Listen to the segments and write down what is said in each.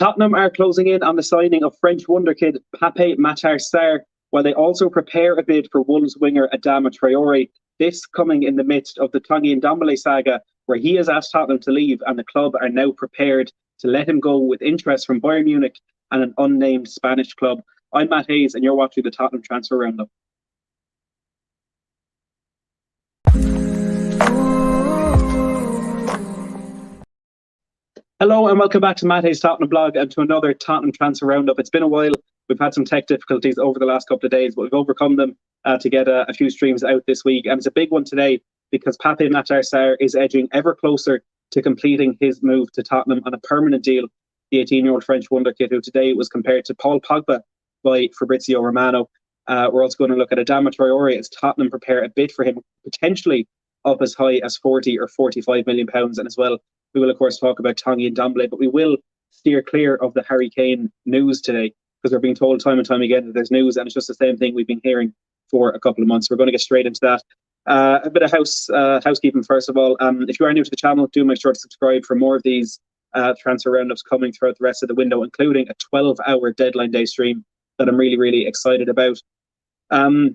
Tottenham are closing in on the signing of French wonderkid Pape Matar Sarr, while they also prepare a bid for Wolves winger Adama Traore. This coming in the midst of the Tanguy Ndombele saga, where he has asked Tottenham to leave and the club are now prepared to let him go with interest from Bayern Munich and an unnamed Spanish club. I'm Matt Hayes and you're watching the Tottenham Transfer Roundup. Hello and welcome back to Matt Hayes' Tottenham Blog and to another Tottenham Transfer Roundup. It's been a while. We've had some tech difficulties over the last couple of days, but we've overcome them to get a few streams out this week. And it's a big one today because Pape Matar Sarr is edging ever closer to completing his move to Tottenham on a permanent deal. The 18-year-old French wonderkid who today was compared to Paul Pogba by Fabrizio Romano. We're also going to look at Adama Traore as Tottenham prepare a bid for him, potentially up as high as 40 or 45 million pounds. And as well, we will, of course, talk about Tanguy Ndombele, but we will steer clear of the Harry Kane news today because we're being told time and time again that there's news, and it's just the same thing we've been hearing for a couple of months. We're going to get straight into that. A bit of housekeeping, first of all. If you are new to the channel, do make sure to subscribe for more of these transfer roundups coming throughout the rest of the window, including a 12-hour deadline day stream that I'm really, really excited about.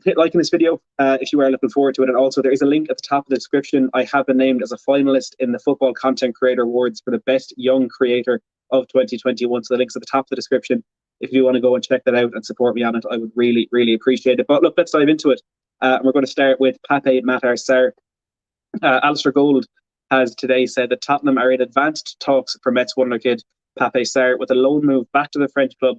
Hit like in this video if you are looking forward to it, and also there is a link at the top of the description. I have been named as a finalist in the Football Content Creator Awards for the Best Young Creator of 2021, so the link's at the top of the description. If you want to go and check that out and support me on it, I would really, really appreciate it. But look, let's dive into it. And we're going to start with Pape Matar Sarr. Alistair Gold has today said that Tottenham are in advanced talks for Mets wonderkid Pape Sarr with a loan move back to the French club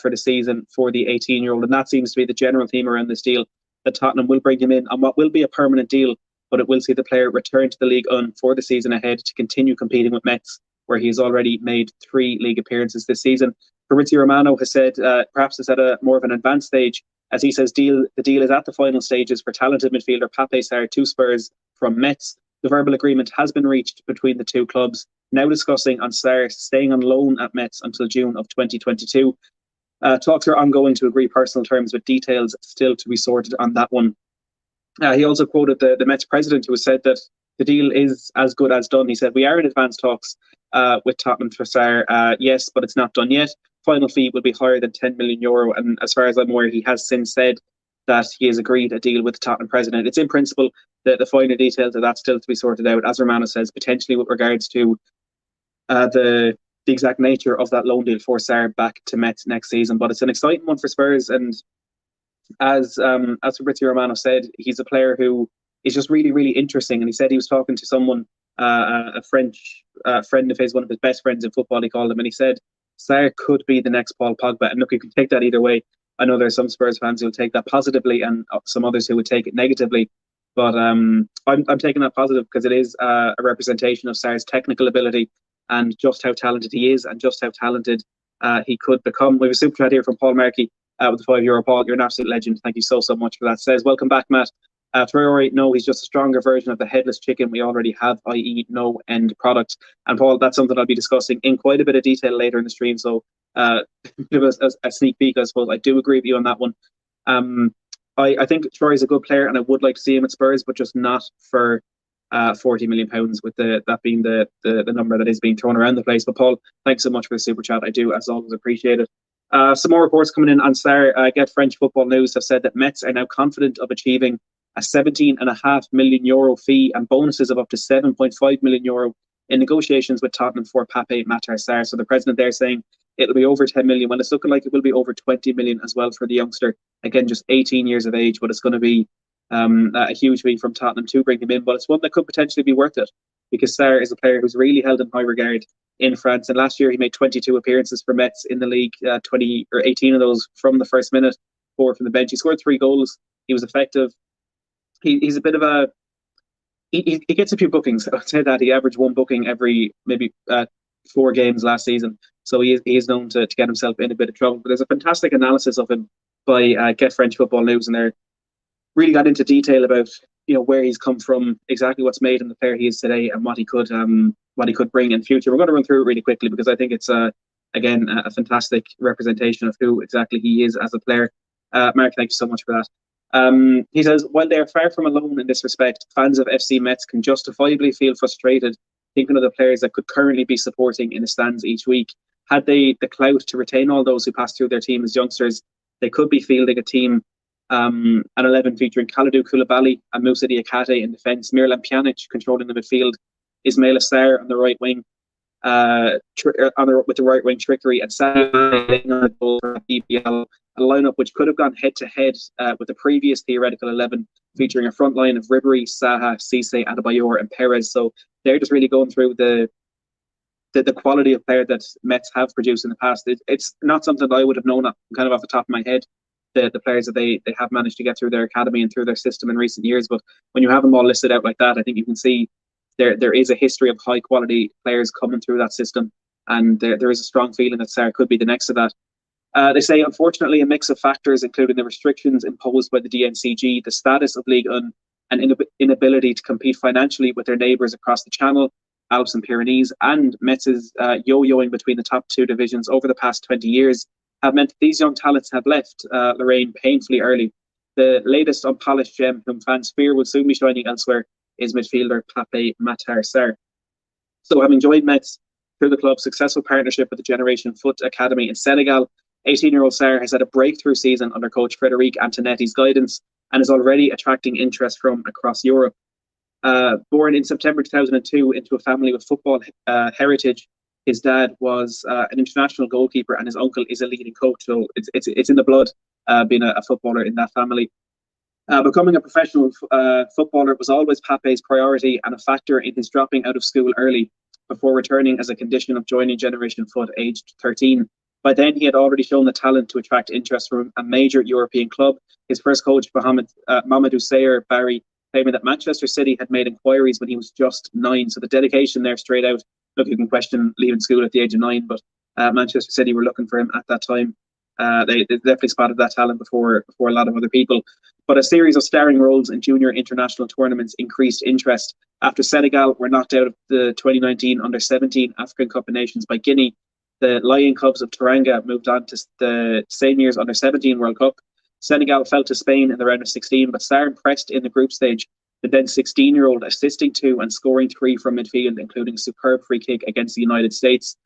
for the season for the 18-year-old. And that seems to be the general theme around this deal, that Tottenham will bring him in on what will be a permanent deal, but it will see the player return to the Ligue 1 for the season ahead to continue competing with Metz, where he has already made 3 league appearances this season. Fabrizio Romano has said perhaps it's at a more of an advanced stage, as he says the deal is at the final stages for talented midfielder Pape Sarr to Spurs from Metz. The verbal agreement has been reached between the two clubs, now discussing on Sarr staying on loan at Metz until June of 2022. Talks are ongoing to agree personal terms, with details still to be sorted on that one. He also quoted the Mets president, who has said that the deal is as good as done. He said, "We are in advanced talks with Tottenham for Sarr, yes, but it's not done yet. Final fee will be higher than €10 million. And as far as I'm aware, he has since said that he has agreed a deal with the Tottenham president. It's in principle that the finer details of that still to be sorted out, as Romano says, potentially with regards to the exact nature of that loan deal for Sarr back to Metz next season. But it's an exciting one for Spurs, and as Fabrizio Romano said, he's a player who is just really, really interesting. And he said he was talking to someone, a French friend of his, one of his best friends in football, he called him, and he said Sarr could be the next Paul Pogba. And look, you can take that either way. I know there's some Spurs fans who will take that positively and some others who would take it negatively. But I'm taking that positive because it is a representation of Sarr's technical ability and just how talented he is and just how talented he could become. We have a super chat here from Paul Markey with the €5. Paul, you're an absolute legend. Thank you so much for that. Says, welcome back, Matt. Traore, no, he's just a stronger version of the headless chicken we already have, i.e. no end product. And Paul, that's something I'll be discussing in quite a bit of detail later in the stream. So a sneak peek, I suppose. I do agree with you on that one. I think Traore is a good player and I would like to see him at Spurs, but just not for £40 million, with that being the number that is being thrown around the place. But Paul, thanks so much for the super chat. I do, as always, appreciate it. Some more reports coming in on Sarr. Get French Football News have said that Metz are now confident of achieving a €17.5 million fee and bonuses of up to €7.5 million in negotiations with Tottenham for Pape Matar Sarr. So the president there saying it'll be over 10 million. Well, it's looking like it will be over 20 million as well for the youngster. Again, just 18 years of age, but it's going to be a huge fee from Tottenham to bring him in. But it's one that could potentially be worth it, because Sarr is a player who's really held in high regard in France. And last year he made 22 appearances for Metz in the league, 18 of those from the first minute, 4 from the bench. He scored 3 goals. He was effective. He's a bit of a... He gets a few bookings. I'd say that he averaged 1 booking every maybe 4 games last season. So he is known to get himself in a bit of trouble. But there's a fantastic analysis of him by Get French Football News, and they're really got into detail about where he's come from, exactly what's made him the player he is today, and what he could bring in future. We're going to run through it really quickly because I think it's again a fantastic representation of who exactly he is as a player. Mark, thank you so much for that. He says, while they are far from alone in this respect, fans of FC Metz can justifiably feel frustrated thinking of the players that could currently be supporting in the stands each week. had they the clout to retain all those who passed through their team as youngsters, they could be fielding a team at 11 featuring Kalidou Koulibaly and Moussa Diakate in defence, Miralem Pjanic controlling the midfield, Ismaila Sarr on the right wing, with the right wing trickery, and Saga on the goal for BPL, a lineup which could have gone head to head with the previous theoretical 11, featuring a front line of Ribery, Saha, Cisse, Adebayor, and Perez. So they're just really going through the quality of player that Mets have produced in the past. It's not something that I would have known kind of off the top of my head, the players that they have managed to get through their academy and through their system in recent years. But when you have them all listed out like that, I think you can see there is a history of high quality players coming through that system, and there is a strong feeling that Sarr could be the next of that. They say, unfortunately, a mix of factors, including the restrictions imposed by the DNCG, the status of Ligue 1, and inability to compete financially with their neighbours across the Channel, Alps and Pyrenees, and Metz's yo-yoing between the top two divisions over the past 20 years, have meant that these young talents have left Lorraine painfully early. The latest unpolished gem, whom fans fear will soon be shining elsewhere, is midfielder Pape Matar Sarr. So, having joined Metz through the club's successful partnership with the Generation Foot Academy in Senegal, 18-year-old Sarr has had a breakthrough season under coach Frédéric Antonetti's guidance and is already attracting interest from across Europe. Born in September 2002 into a family with football heritage, his dad was an international goalkeeper and his uncle is a leading coach. So it's in the blood, being a footballer in that family. Becoming a professional footballer was always Pape's priority and a factor in his dropping out of school early, before returning as a condition of joining Generation Foot aged 13. By then, he had already shown the talent to attract interest from a major European club. His first coach, Mamadou Sayer Barry, claiming that Manchester City had made inquiries when he was just 9. So the dedication there straight out. Look, you can question leaving school at the age of 9, but Manchester City were looking for him at that time. They definitely spotted that talent before a lot of other people. But a series of starring roles in junior international tournaments increased interest. After Senegal were knocked out of the 2019 Under-17 African Cup of Nations by Guinea, the Lion Cubs of Teranga moved on to the same year's Under-17 World Cup. Senegal fell to Spain in the round of 16, but Sarr impressed in the group stage, the then 16-year-old assisting 2 and scoring 3 from midfield, including a superb free kick against the United States.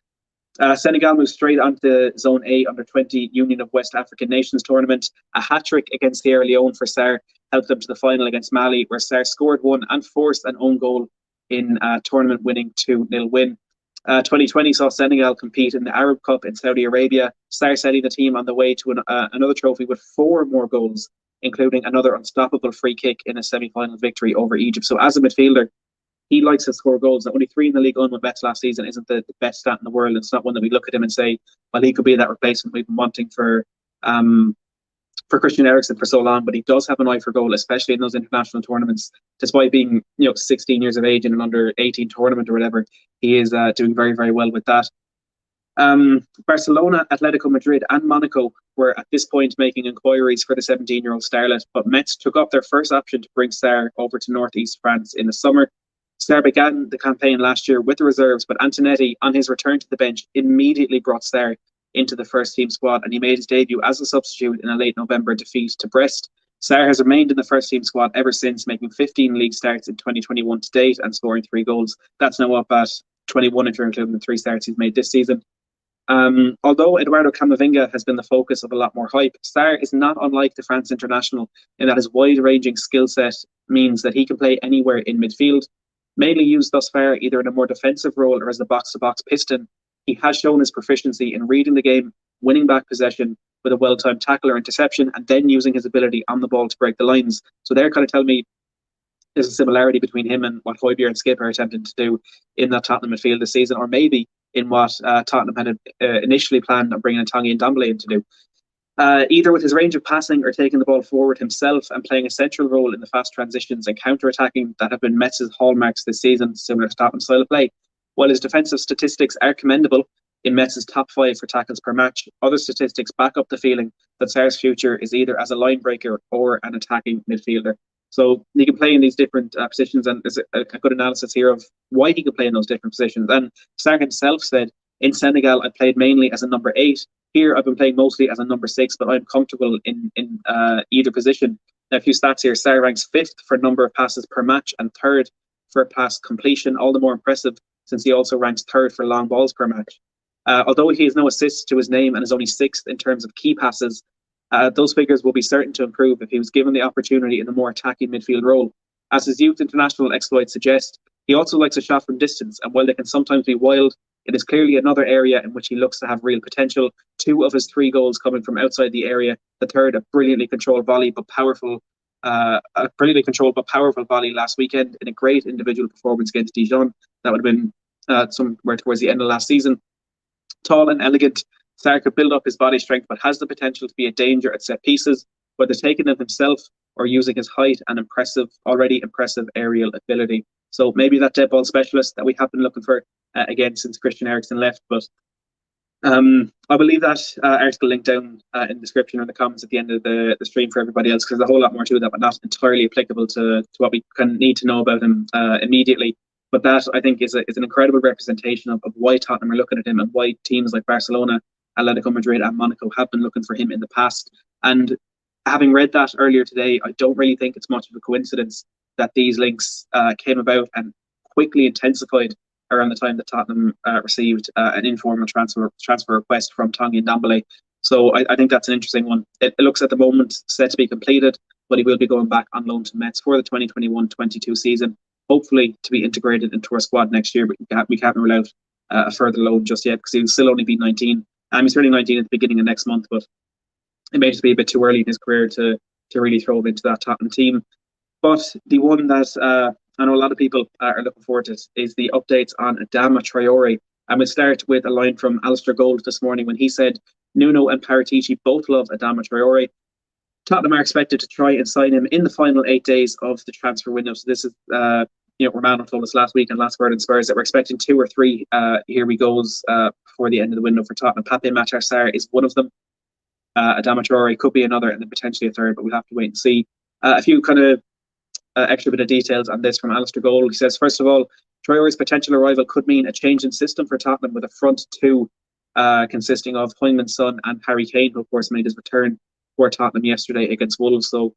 Senegal moved straight on to the Zone A Under-20 Union of West African Nations tournament. A hat-trick against Sierra Leone for Sarr helped them to the final against Mali, where Sarr scored 1 and forced an own goal in a tournament-winning 2-0 win. 2020 saw Senegal compete in the Arab Cup in Saudi Arabia, Sarr setting the team on the way to another trophy with 4 more goals, including another unstoppable free kick in a semi-final victory over Egypt. So as a midfielder, he likes to score goals. Now, only 3 in the League One with Mets last season isn't the best stat in the world. It's not one that we look at him and say, well, he could be that replacement we've been wanting for Christian Eriksen for so long. But he does have an eye for goal, especially in those international tournaments. Despite being 16 years of age in an under-18 tournament or whatever, he is doing very, very well with that. Barcelona, Atletico Madrid and Monaco were at this point making inquiries for the 17-year-old starlet, but Metz took up their first option to bring Sarr over to northeast France in the summer. Sarr began the campaign last year with the reserves, but Antonetti, on his return to the bench, immediately brought Sarr into the first team squad, and he made his debut as a substitute in a late November defeat to Brest. Sarr has remained in the first team squad ever since, making 15 league starts in 2021 to date and scoring 3 goals. That's now up at 21 if you're including the 3 starts he's made this season. Although Eduardo Camavinga has been the focus of a lot more hype, Sarr is not unlike the France international in that his wide-ranging skill set means that he can play anywhere in midfield. Mainly used thus far either in a more defensive role or as a box-to-box piston, he has shown his proficiency in reading the game, winning back possession with a well-timed tackle or interception, and then using his ability on the ball to break the lines. So they're kind of telling me there's a similarity between him and what Højbjerg and Skip are attempting to do in that Tottenham midfield this season, or maybe in what Tottenham had initially planned on bringing in Tanguy Ndombele in to do. Either with his range of passing or taking the ball forward himself and playing a central role in the fast transitions and counter-attacking that have been Metz's hallmarks this season, similar to Tottenham's style of play. While his defensive statistics are commendable, in Metz's top 5 for tackles per match, other statistics back up the feeling that Sarr's future is either as a line breaker or an attacking midfielder. So he can play in these different positions, and there's a good analysis here of why he can play in those different positions. And Sarr himself said, in Senegal, I played mainly as a number 8. Here, I've been playing mostly as a number 6, but I'm comfortable in either position. Now, a few stats here. Sarr ranks 5th for number of passes per match and 3rd for pass completion, all the more impressive since he also ranks 3rd for long balls per match. Although he has no assists to his name and is only 6th in terms of key passes, those figures will be certain to improve if he was given the opportunity in a more attacking midfield role. As his youth international exploits suggest, he also likes a shot from distance, and while they can sometimes be wild, it is clearly another area in which he looks to have real potential. 2 of his 3 goals coming from outside the area. The third, a brilliantly controlled volley but powerful volley last weekend in a great individual performance against Dijon. That would have been somewhere towards the end of last season. Tall and elegant, Sarr could build up his body strength, but has the potential to be a danger at set pieces, whether taking them himself or using his height and already impressive aerial ability. So maybe that dead ball specialist that we have been looking for again since Christian Eriksen left. But I will leave that article linked down in the description or in the comments at the end of the stream for everybody else, because there's a whole lot more to that, but not entirely applicable to what we can need to know about him immediately. But that, I think, is an incredible representation of why Tottenham are looking at him and why teams like Barcelona, Atletico Madrid and Monaco have been looking for him in the past. And having read that earlier today, I don't really think it's much of a coincidence that these links came about and quickly intensified around the time that Tottenham received an informal transfer request from Tanguy Ndombele. So I think that's an interesting one. It looks at the moment set to be completed, but he will be going back on loan to Metz for the 2021-22 season, hopefully to be integrated into our squad next year. But we can't rule out a further loan just yet, because he'll still only be 19. He's turning 19 at the beginning of next month, but it may just be a bit too early in his career to really throw him into that Tottenham team. But the one that I know a lot of people are looking forward to is the updates on Adama Traore. And we'll start with a line from Alistair Gold this morning when he said, Nuno and Paratici both love Adama Traore. Tottenham are expected to try and sign him in the final 8 days of the transfer window. So this is, Romano told us last week and last word in Spurs that we're expecting 2 or 3 here we goes before the end of the window for Tottenham. Pape Matar Sarr is one of them. Adama Traore could be another, and then potentially a third, but we'll have to wait and see. A few kind of extra bit of details on this from Alistair Gold. He says, first of all, Traore's potential arrival could mean a change in system for Tottenham, with a front 2 consisting of Heung-min Son and Harry Kane, who of course made his return for Tottenham yesterday against Wolves. So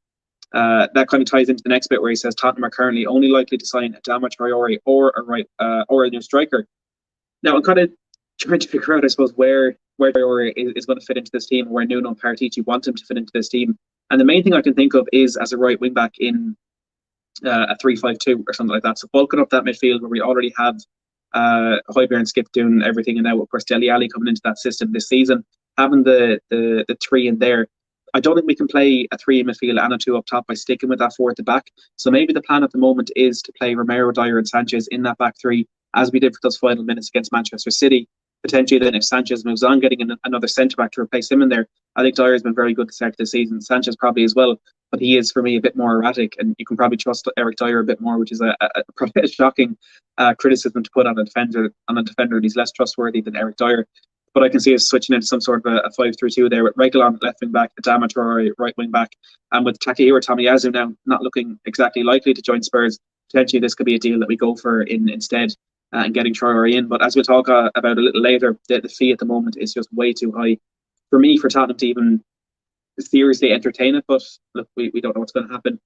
that kind of ties into the next bit where he says Tottenham are currently only likely to sign Adama Traore or a new striker. Now I'm kind of trying to figure out, I suppose, where Traore is going to fit into this team, where Nuno and Paratici want him to fit into this team. And the main thing I can think of is as a right wing back in a 3-5-2 or something like that. So bulking up that midfield where we already have Højbjerg and Skip doing everything, and now of course Dele Alli coming into that system this season, having the 3 in there. I don't think we can play a 3 in midfield and a 2 up top by sticking with that 4 at the back. So maybe the plan at the moment is to play Romero, Dyer and Sanchez in that back 3, as we did for those final minutes against Manchester City. Potentially then if Sanchez moves on, getting another centre-back to replace him in there. I think Dyer has been very good at the start of the season. Sanchez probably as well, but he is, for me, a bit more erratic, and you can probably trust Eric Dyer a bit more, which is probably a shocking criticism to put on a defender. He's less trustworthy than Eric Dyer. But I can see us switching into some sort of a 5-3-2 there, with Reguilon left wing back, Adama Traore right wing back, and with Takehiro Tomiyasu now not looking exactly likely to join Spurs. Potentially this could be a deal that we go for instead. And getting Traore in. But as we'll talk about a little later, the fee at the moment is just way too high for me, for Tottenham to even seriously entertain it. But look, we don't know what's going to happen.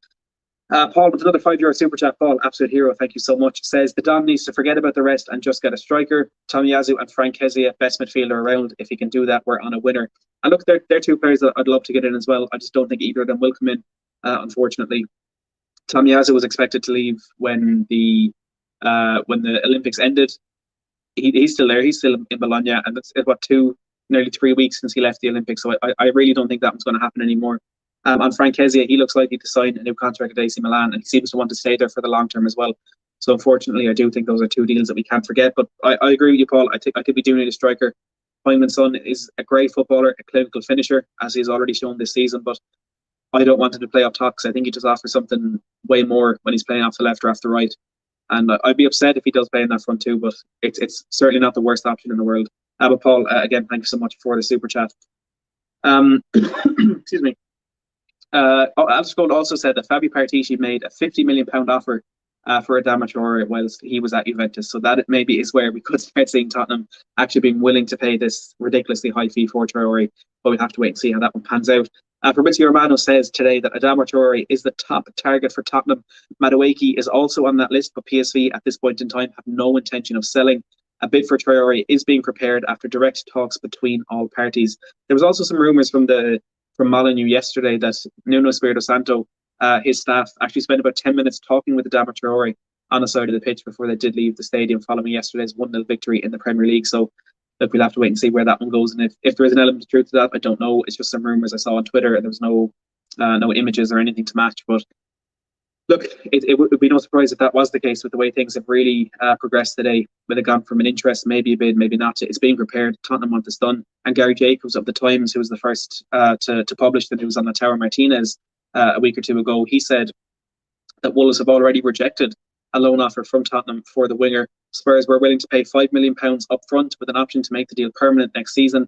Paul with another €5 super chat. Paul, absolute hero, thank you so much. Says the Don needs to forget about the rest and just get a striker. Tomiyasu and Frank Kezia, best midfielder around. If he can do that, we're on a winner. And look, they're 2 players that I'd love to get in as well. I just don't think either of them will come in, unfortunately. Tomiyasu was expected to leave when the Olympics ended. He's still there. He's still in Bologna, and it's nearly 3 weeks since he left the Olympics. So I really don't think that one's going to happen anymore. On Frank Kezia, he looks likely to sign a new contract at AC Milan, and he seems to want to stay there for the long term as well. So unfortunately, I do think those are 2 deals that we can't forget. But I agree with you, Paul. I think we do need a striker. Heung-min Son is a great footballer, a clinical finisher, as he's already shown this season. But I don't want him to play up top, because I think he just offers something way more when he's playing off the left or off the right. And I'd be upset if he does play in that front 2, but it's certainly not the worst option in the world. But Paul, again, thank you so much for the super chat. Excuse me. Alistair Gold also said that Fabio Paratici made a £50 million offer for Adama Traore whilst he was at Juventus. So that maybe is where we could start seeing Tottenham actually being willing to pay this ridiculously high fee for Traore. But we'll have to wait and see how that one pans out. Fabrizio Romano says today that Adama Traore is the top target for Tottenham. Madueke is also on that list, but PSV at this point in time have no intention of selling. A bid for Traore is being prepared after direct talks between all parties. There was also some rumours from Molineux yesterday that Nuno Espirito Santo, his staff, actually spent about 10 minutes talking with Adama Traore on the side of the pitch before they did leave the stadium following yesterday's 1-0 victory in the Premier League. So look, we'll have to wait and see where that one goes. And if there is an element of truth to that, I don't know. It's just some rumours I saw on Twitter, and there was no images or anything to match. But look, it would be no surprise if that was the case with the way things have really progressed today. With it gone from an interest, maybe a bid, maybe not. It's being prepared. Tottenham want this done. And Gary Jacobs of the Times, who was the first to publish the news on Lautaro Martinez a week or two ago, he said that Wolves have already rejected a loan offer from Tottenham for the winger. Spurs were willing to pay £5 million up front with an option to make the deal permanent next season.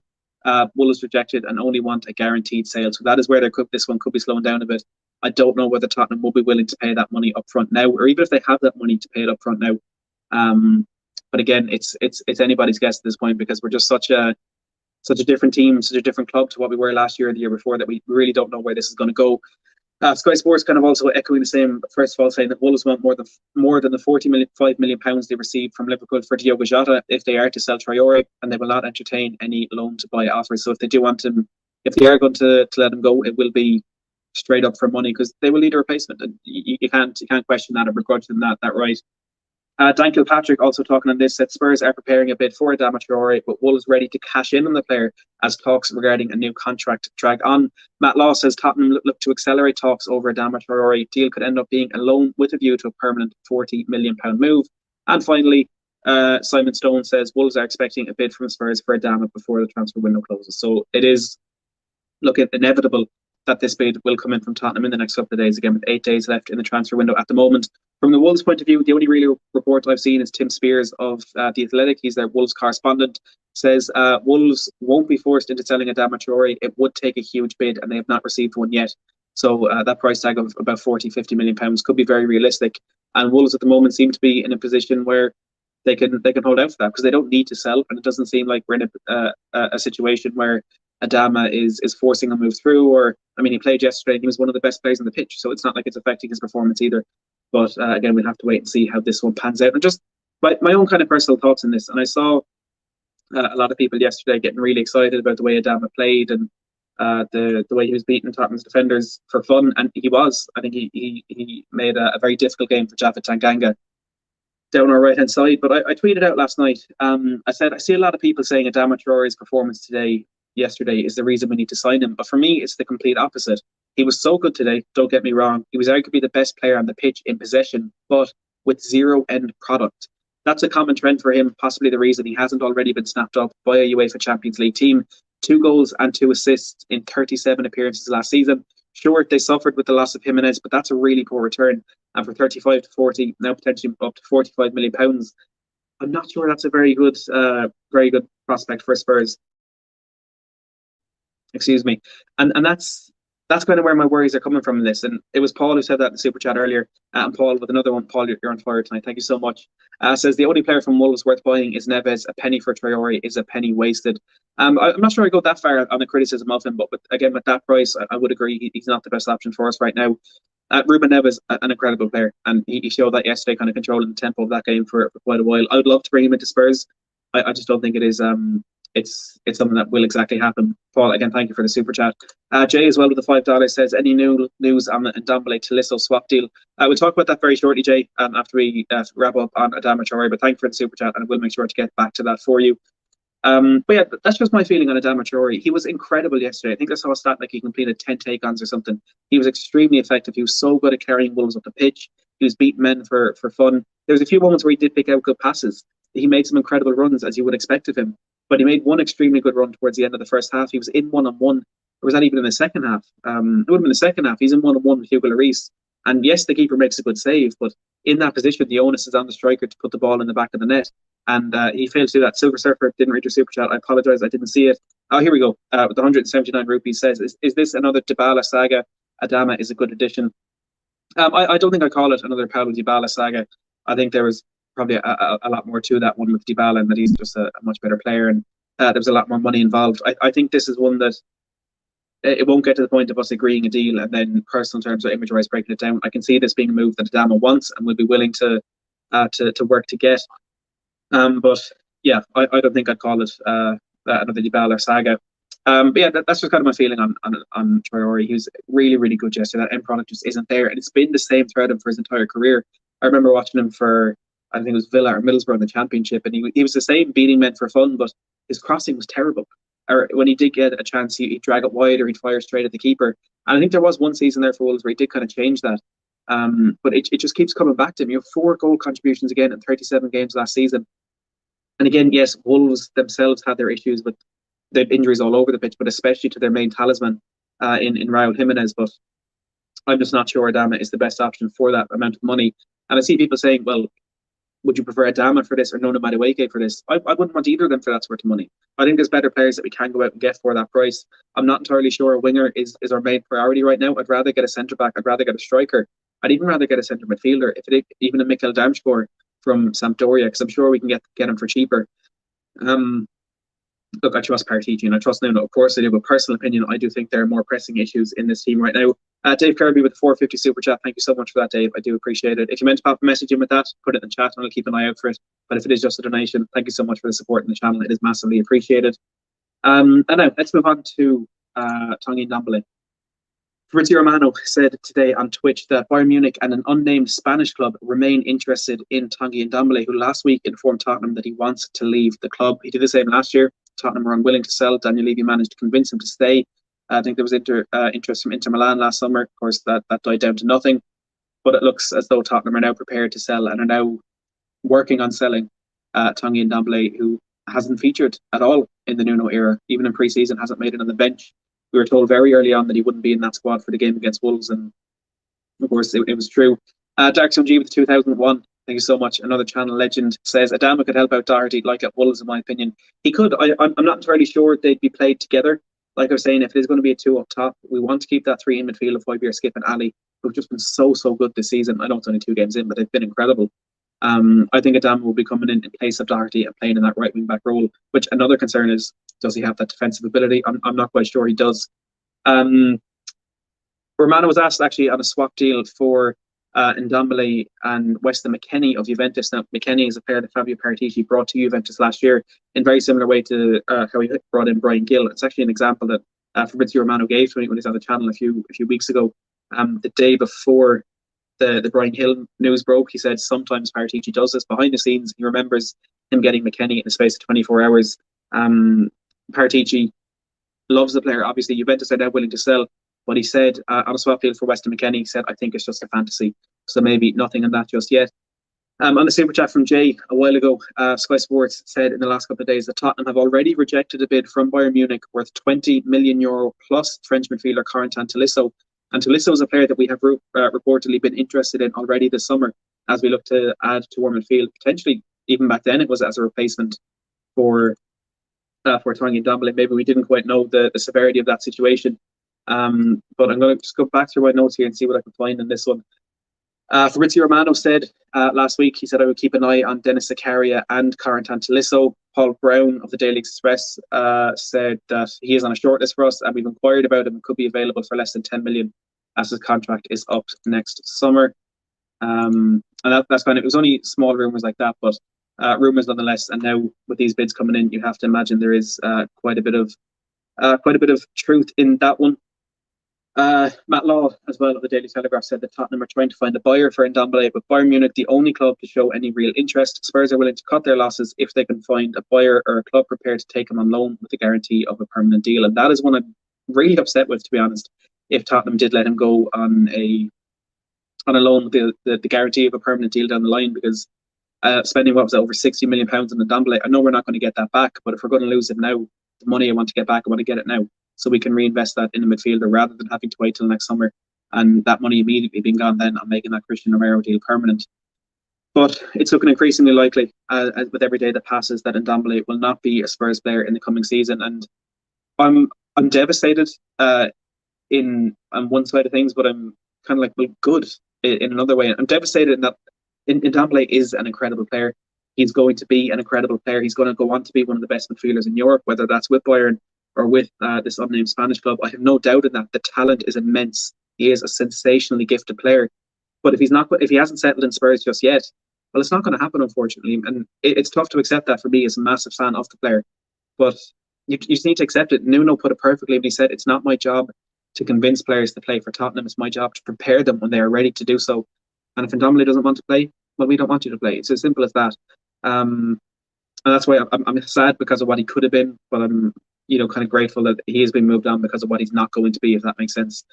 Wolves rejected and only want a guaranteed sale. So that is where this one could be slowing down a bit. I don't know whether Tottenham will be willing to pay that money up front now, or even if they have that money to pay it up front now. But again, it's anybody's guess at this point, because we're just such a different team, such a different club to what we were last year or the year before, that we really don't know where this is going to go. Sky Sports kind of also echoing the same, first of all saying that Wolves want more than the £5 million they received from Liverpool for Diogo Jota if they are to sell Traore, and they will not entertain any loan to buy offers. So if they do want him, if they are going to let him go, it will be straight up for money, because they will need a replacement, and you can't question that or begrudge them that right. Dan Kilpatrick also talking on this, said Spurs are preparing a bid for Adama Traore, but Wolves ready to cash in on the player as talks regarding a new contract drag on. Matt Law says Tottenham look to accelerate talks over Adama Traore. Deal could end up being a loan with a view to a permanent £40 million move. And finally, Simon Stone says Wolves are expecting a bid from Spurs for Adama before the transfer window closes. So it is looking inevitable that this bid will come in from Tottenham in the next couple of days, again with 8 days left in the transfer window at the moment. From the Wolves' point of view, the only real report I've seen is Tim Spears of The Athletic. He's their Wolves correspondent. Says Wolves won't be forced into selling Adama Traore. It would take a huge bid, and they have not received one yet. So that price tag of about £40-50 million could be very realistic. And Wolves at the moment seem to be in a position where they can hold out for that, because they don't need to sell, and it doesn't seem like we're in a situation where Adama is forcing a move through. Or, I mean, he played yesterday and he was one of the best players on the pitch, so it's not like it's affecting his performance either. But again, we'll have to wait and see how this one pans out. And just my own kind of personal thoughts on this. And I saw a lot of people yesterday getting really excited about the way Adama played and the way he was beating Tottenham's defenders for fun. And he was. I think he made a very difficult game for Japhet Tanganga down our right-hand side. But I tweeted out last night, I said, I see a lot of people saying Adama Traore's performance yesterday is the reason we need to sign him. But for me, it's the complete opposite. He was so good today, don't get me wrong. He was arguably the best player on the pitch in possession, but with zero end product. That's a common trend for him, possibly the reason he hasn't already been snapped up by a UEFA Champions League team. 2 goals and 2 assists in 37 appearances last season. Sure, they suffered with the loss of Jimenez, but that's a really poor return. And for 35 to 40, now potentially up to £45 million, I'm not sure that's a very good prospect for Spurs. Excuse me. And that's kind of where my worries are coming from in this. And it was Paul who said that in the super chat earlier. And Paul with another one. Paul, you're on fire tonight. Thank you so much. Says the only player from Wolves worth buying is Neves. A penny for Traore is a penny wasted. I'm not sure I go that far on the criticism of him, but again, with that price, I would agree he's not the best option for us right now. Ruben Neves, an incredible player, and he showed that yesterday, kind of controlling the tempo of that game for quite a while. I would love to bring him into Spurs. I just don't think it is. It's something that will exactly happen. Paul, again, thank you for the super chat. Jay as well with the $5 says, any new news on the Ndombele Tolisso swap deal? We'll talk about that very shortly, Jay, after we wrap up on Adama Traore. But thank you for the super chat, and we'll make sure to get back to that for you. But yeah, that's just my feeling on Adama Traore. He was incredible yesterday. I think I saw a stat like he completed 10 take-ons or something. He was extremely effective. He was so good at carrying Wolves up the pitch. He was beating men for fun. There was a few moments where he did pick out good passes. He made some incredible runs, as you would expect of him. But he made one extremely good run towards the end of the first half. He was in one-on-one. Or was that even in the second half? It would have been the second half. He's in one-on-one with Hugo Lloris. And yes, the keeper makes a good save, but in that position, the onus is on the striker to put the ball in the back of the net. And he failed to do that. Silver Surfer didn't read your super chat. I apologise, I didn't see it. Oh, here we go. With 179 rupees says, is this another Dybala saga? Adama is a good addition. I don't think I call it another Paulo Dybala saga. I think there was probably a lot more to that one with Dybala, and that he's just a much better player, and there was a lot more money involved. I think this is one that it won't get to the point of us agreeing a deal and then personal terms or image-wise breaking it down. I can see this being a move that Adama wants and will be willing to work to get. But yeah, I don't think I'd call it another Dybala or saga. But yeah, that's just kind of my feeling on Traore. He was really, really good yesterday. That end product just isn't there, and it's been the same throughout him for his entire career. I remember watching him for, I think it was Villa or Middlesbrough in the Championship, and he was the same, beating men for fun, but his crossing was terrible. Or when he did get a chance, he'd drag it wide or he'd fire straight at the keeper. And I think there was one season there for Wolves where he did kind of change that. But it just keeps coming back to him. You have 4 goal contributions again in 37 games last season. And again, yes, Wolves themselves had their issues with the injuries all over the pitch, but especially to their main talisman in Raul Jimenez. But I'm just not sure Adama is the best option for that amount of money. And I see people saying, well, would you prefer Adama for this or Nona Madueke for this? I wouldn't want either of them for that sort of money. I think there's better players that we can go out and get for that price. I'm not entirely sure a winger is our main priority right now. I'd rather get a centre-back. I'd rather get a striker. I'd even rather get a centre midfielder, even a Mikel Damsgaard from Sampdoria, because I'm sure we can get him for cheaper. Look, I trust Paratici and I trust Nuno. Of course I do, but personal opinion, I do think there are more pressing issues in this team right now. Dave Kirby with the 450 super chat. Thank you so much for that, Dave. I do appreciate it. If you meant to pop a message in with that, put it in the chat and I'll keep an eye out for it. But if it is just a donation, thank you so much for the support in the channel. It is massively appreciated. And now let's move on to Tanguy Ndombele. Fabrizio Romano said today on Twitch that Bayern Munich and an unnamed Spanish club remain interested in Tanguy Ndombele, who last week informed Tottenham that he wants to leave the club. He did the same last year. Tottenham were unwilling to sell. Daniel Levy managed to convince him to stay. I think there was interest from Inter Milan last summer. Of course, that died down to nothing. But it looks as though Tottenham are now prepared to sell and are now working on selling Tanguy Ndombele, who hasn't featured at all in the Nuno era. Even in pre-season, hasn't made it on the bench. We were told very early on that he wouldn't be in that squad for the game against Wolves, and of course it was true. Dark Sun G with 2001. Thank you so much. Another channel legend says Adama could help out Doherty like at Wolves, in my opinion. He could. I'm not entirely sure they'd be played together. Like I was saying, if it is going to be a 2 up top, we want to keep that 3 in midfield of Højbjerg, Skip and Ali, who've just been so good this season. I know it's only 2 games in, but they've been incredible. I think Adama will be coming in place of Doherty and playing in that right wing back role, which another concern is, does he have that defensive ability? I'm not quite sure he does. Romano was asked actually on a swap deal for Ndombele and Weston McKennie of Juventus. Now, McKennie is a player that Fabio Paratici brought to Juventus last year in very similar way to how he brought in Brian Gill. It's actually an example that Fabrizio Romano gave to me when he was on the channel a few weeks ago. The day before the Brian Hill news broke, he said sometimes Paratici does this behind the scenes. He remembers him getting McKennie in the space of 24 hours. Paratici loves the player. Obviously, Juventus are now willing to sell. But he said on a swap deal for Weston McKennie, he said, I think it's just a fantasy. So maybe nothing on that just yet. On the super chat from Jay a while ago, Sky Sports said in the last couple of days that Tottenham have already rejected a bid from Bayern Munich worth €20 million plus French midfielder Corentin Tolisso. And Tolisso is a player that we have reportedly been interested in already this summer as we look to add to our midfield. Potentially, even back then, it was as a replacement for Tanguy Ndombele. Maybe we didn't quite know the severity of that situation. But I'm going to just go back through my notes here and see what I can find in this one. Fabrizio Romano said last week, he said, I would keep an eye on Dennis Zakaria and Corentin Tolisso. Paul Brown of the Daily Express said that he is on a shortlist for us and we've inquired about him and could be available for less than 10 million as his contract is up next summer. And that's kind of, it was only small rumours like that, but rumours nonetheless. And now with these bids coming in, you have to imagine there is quite a bit of truth in that one. Matt Law, as well, of the Daily Telegraph, said that Tottenham are trying to find a buyer for Ndombele, but Bayern Munich, the only club to show any real interest. Spurs are willing to cut their losses if they can find a buyer or a club prepared to take him on loan with the guarantee of a permanent deal. And that is one I'm really upset with, to be honest, if Tottenham did let him go on a loan with the guarantee of a permanent deal down the line, because spending, what was it, over £60 million on Ndombele, I know we're not going to get that back, but if we're going to lose him now, the money I want to get back, I want to get it now, so we can reinvest that in the midfielder rather than having to wait till next summer and that money immediately being gone then on making that Christian Romero deal permanent. But it's looking increasingly likely with every day that passes that Ndombele will not be a Spurs player in the coming season. And I'm devastated in on one side of things, but I'm kind of like, well, good in another way. I'm devastated in that Ndombele is an incredible player. He's going to be an incredible player. He's going to go on to be one of the best midfielders in Europe, whether that's with Bayern or with this unnamed Spanish club. I have no doubt in that. The talent is immense. He is a sensationally gifted player. But if he hasn't settled in Spurs just yet, Well, it's not going to happen, unfortunately, and it's tough to accept that for me as a massive fan of the player. But you just need to accept it. Nuno put it perfectly when he said, "It's not my job to convince players to play for Tottenham. It's my job to prepare them when they are ready to do so. And if Ndombele doesn't want to play, well, we don't want you to play. It's as simple as that." And that's why I'm sad because of what he could have been, but I'm kind of grateful that he has been moved on because of what he's not going to be, if that makes sense.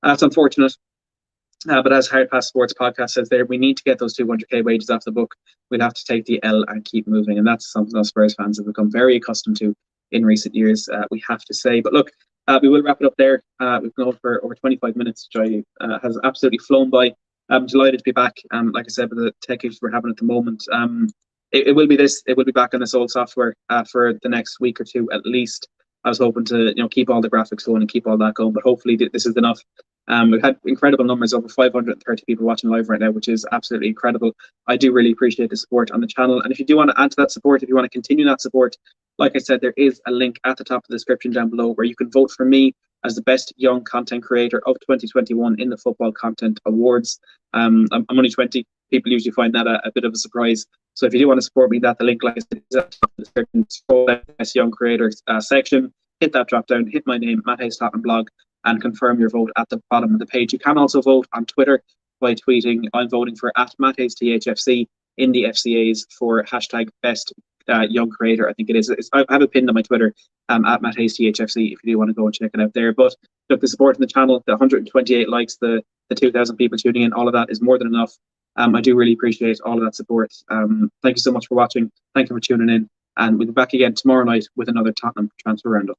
That's unfortunate. But as Hard Pass Sports podcast says there, we need to get those 200k wages off the book. We'll have to take the L and keep moving. And that's something us Spurs fans have become very accustomed to in recent years, we have to say. But look, we will wrap it up there. We've gone for over 25 minutes, which has absolutely flown by. I'm delighted to be back. Like I said, with the tech issues we're having at the moment, it will be this. It will be back on this old software for the next week or two at least. I was hoping to keep all the graphics going and keep all that going, but hopefully this is enough. We've had incredible numbers, over 530 people watching live right now, which is absolutely incredible. I do really appreciate the support on the channel. And if you do want to add to that support, if you want to continue that support, like I said, there is a link at the top of the description down below where you can vote for me as the best young content creator of 2021 in the Football Content Awards. I'm only 20. People usually find that a bit of a surprise. So if you do want to support me, the link, like I said, is at the top of the description. Scroll down to the best young creator section, hit that drop down, hit my name, Matt Hayes Tottenham Blog, and confirm your vote at the bottom of the page. You can also vote on Twitter by tweeting, "I'm voting for @MattHayesTHFC" in the FCAs for hashtag best young creator. I think it is. I have it pinned on my Twitter @MattHayesTHFC if you do want to go and check it out there. But look, the support in the channel, the 128 likes, the 2,000 people tuning in, all of that is more than enough. I do really appreciate all of that support. Thank you so much for watching. Thank you for tuning in. And we'll be back again tomorrow night with another Tottenham transfer roundup.